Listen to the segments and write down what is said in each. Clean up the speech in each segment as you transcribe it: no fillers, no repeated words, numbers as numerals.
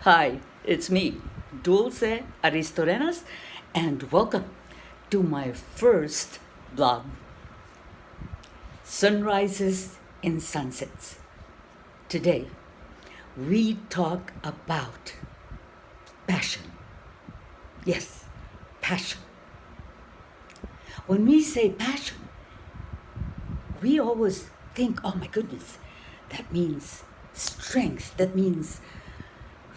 Hi, it's me, Dulce Aristorenas, and welcome to my first blog, Sunrises and Sunsets. Today, we talk about passion. Yes, passion. When we say passion, we always think, oh my goodness, that means strength, that means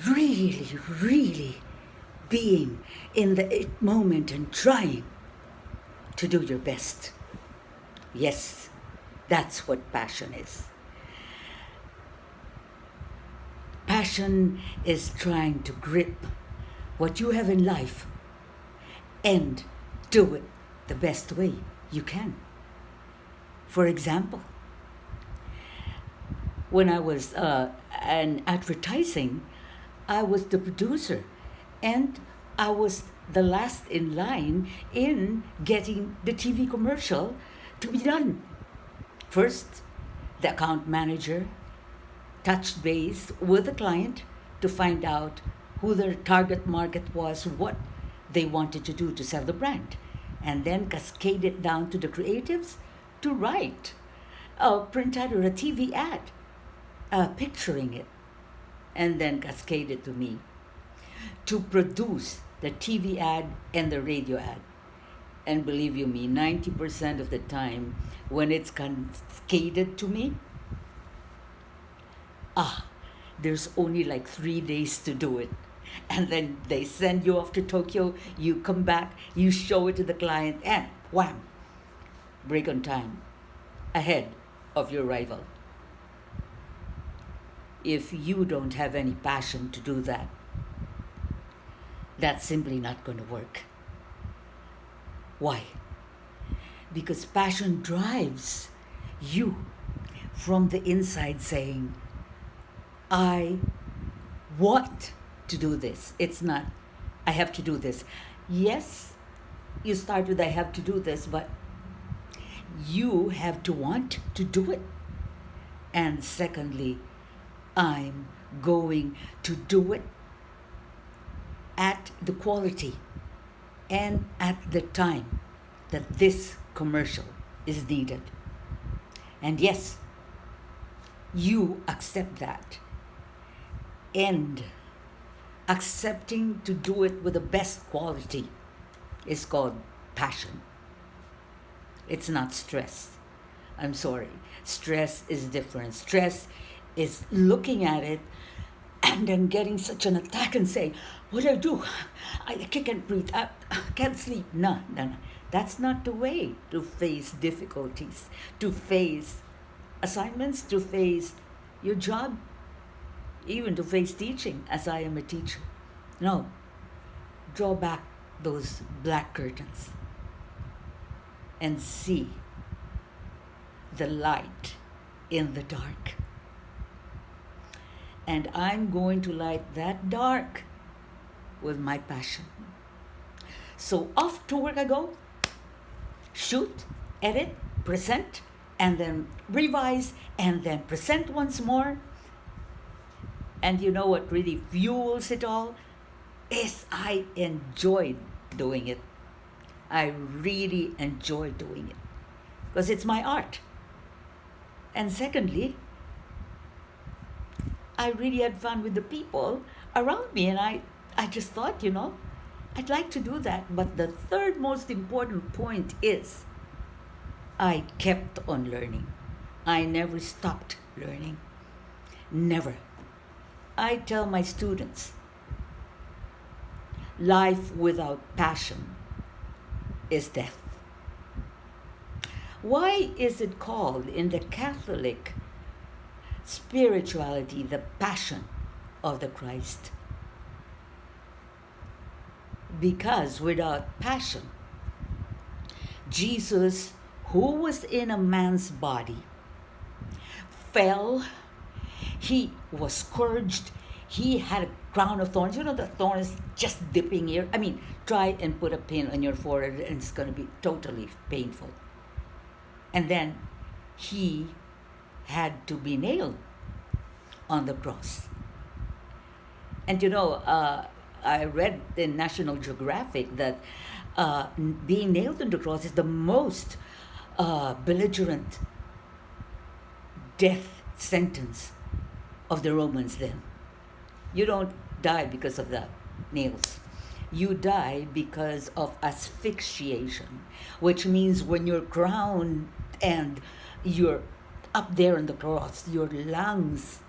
really being in the moment and trying to do your best. Yes, that's what passion is. Passion is trying to grip what you have in life and do it the best way you can. For example, when I was in advertising, I was the producer and I was the last in line in getting the TV commercial to be done. First, the account manager touched base with the client to find out who their target market was, what they wanted to do to sell the brand, and then cascade it down to the creatives to write a print ad or a TV ad, picturing it, and then cascade it to me to produce the TV ad and the radio ad. And believe you me, 90% of the time when it's cascaded to me, there's only like 3 days to do it. And then they send you off to Tokyo, you come back, you show it to the client, and wham, break on time, ahead of your rival. If you don't have any passion to do that, that's simply not going to work. Why? Because passion drives you from the inside saying, I want to do this. It's not, I have to do this. Yes, you start with, I have to do this, but you have to want to do it. And secondly, I'm going to do it at the quality and at the time that this commercial is needed. And yes, you accept that. And accepting to do it with the best quality is called passion. It's not stress. I'm sorry. Stress is different. Stress is looking at it and then getting such an attack and saying, what do I do? I can't breathe. I can't sleep. No. That's not the way to face difficulties, to face assignments, to face your job, even to face teaching, as I am a teacher. No. Draw back those black curtains and see the light in the dark. And I'm going to light that dark with my passion. So off to work I go, shoot, edit, present, and then revise, and then present once more. And you know what really fuels it all? Is I enjoy doing it. I really enjoy doing it because it's my art. And secondly, I really had fun with the people around me, and I just thought, I'd like to do that. But the third most important point is I kept on learning. I never stopped learning. Never. I tell my students, life without passion is death. Why is it called in the Catholic spirituality the passion of the Christ? Because without passion, Jesus, who was in a man's body, fell, he was scourged, he had a crown of thorns. You know, the thorns just dipping here. I mean, try and put a pin on your forehead and it's going to be totally painful. And then he had to be nailed on the cross. And I read in National Geographic that being nailed on the cross is the most belligerent death sentence of the Romans then. You don't die because of the nails. You die because of asphyxiation, which means when you're crowned and you're up there on the cross, your lungs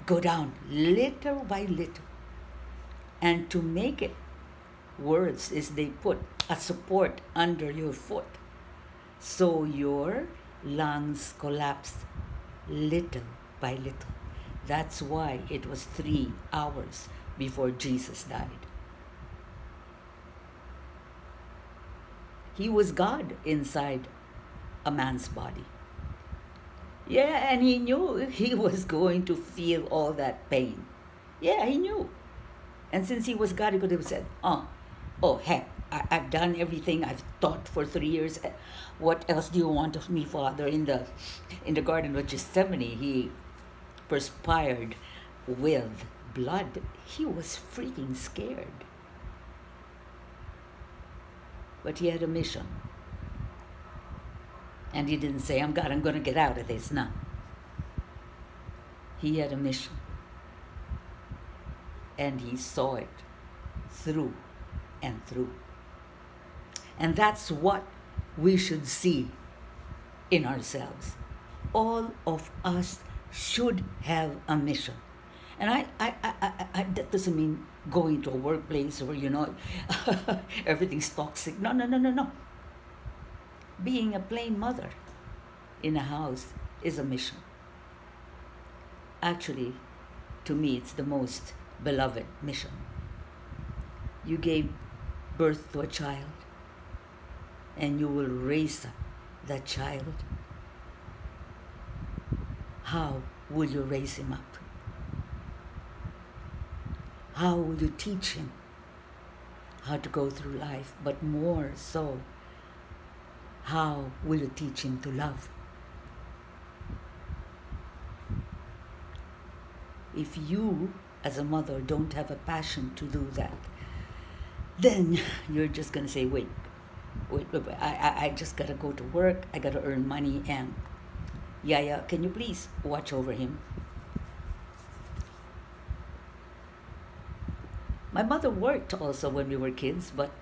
go down little by little. And to make it worse is they put a support under your foot. So your lungs collapsed little by little. That's why it was 3 hours before Jesus died. He was God inside a man's body. Yeah, and he knew he was going to feel all that pain. Yeah, he knew. And since he was God, he could have said, heck, I've done everything. I've taught for 3 years. What else do you want of me, Father? In the Garden of Gethsemane, he perspired with blood. He was freaking scared. But he had a mission. And he didn't say, I'm God, I'm going to get out of this. No. He had a mission. And he saw it through and through. And that's what we should see in ourselves. All of us should have a mission. And I that doesn't mean going to a workplace where, everything's toxic. No. Being a plain mother in a house is a mission. Actually, to me, it's the most beloved mission. You gave birth to a child, and you will raise up that child. How will you raise him up? How will you teach him how to go through life? But more so, how will you teach him to love? If you, as a mother, don't have a passion to do that, then you're just going to say, wait, I just got to go to work, I got to earn money, and Yaya, can you please watch over him? My mother worked also when we were kids, but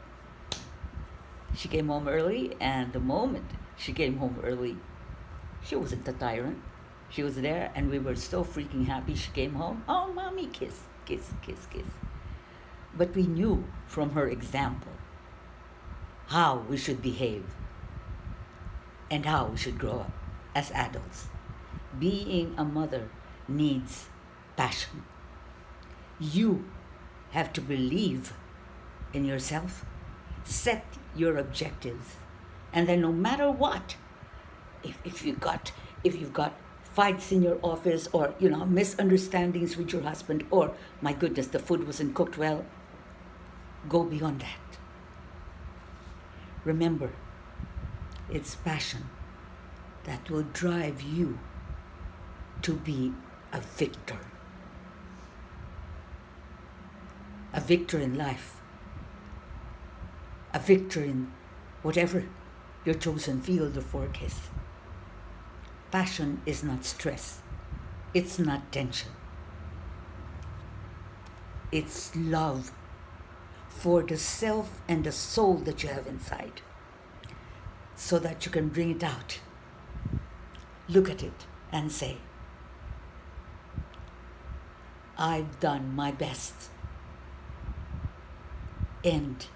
she came home early, and the moment she came home early, she wasn't a tyrant. She was there, and we were so freaking happy she came home. Oh, mommy, kiss, kiss, kiss, kiss. But we knew from her example how we should behave and how we should grow up as adults. Being a mother needs passion. You have to believe in yourself, set your objectives, and then no matter what, if you've got fights in your office, or misunderstandings with your husband, or my goodness, the food wasn't cooked well, go beyond that. Remember, it's passion that will drive you to be a victor. A victor in life. A victor in whatever your chosen field of work is. Passion is not stress. It's not tension. It's love for the self and the soul that you have inside, so that you can bring it out. Look at it and say, I've done my best, and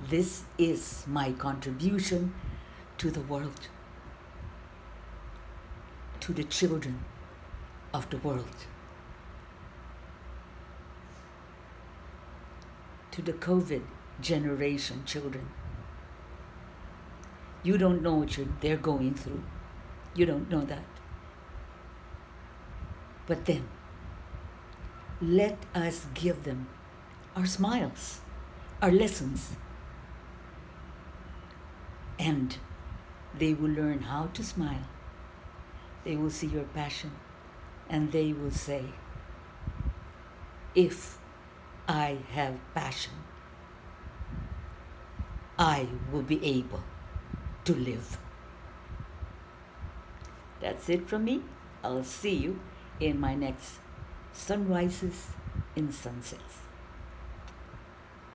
this is my contribution to the world, to the children of the world, to the COVID generation children. You don't know what they're going through. You don't know that. But then, let us give them our smiles, our lessons, and they will learn how to smile. They will see your passion, and they will say, if I have passion, I will be able to live. That's it from me. I'll see you in my next sunrises and sunsets.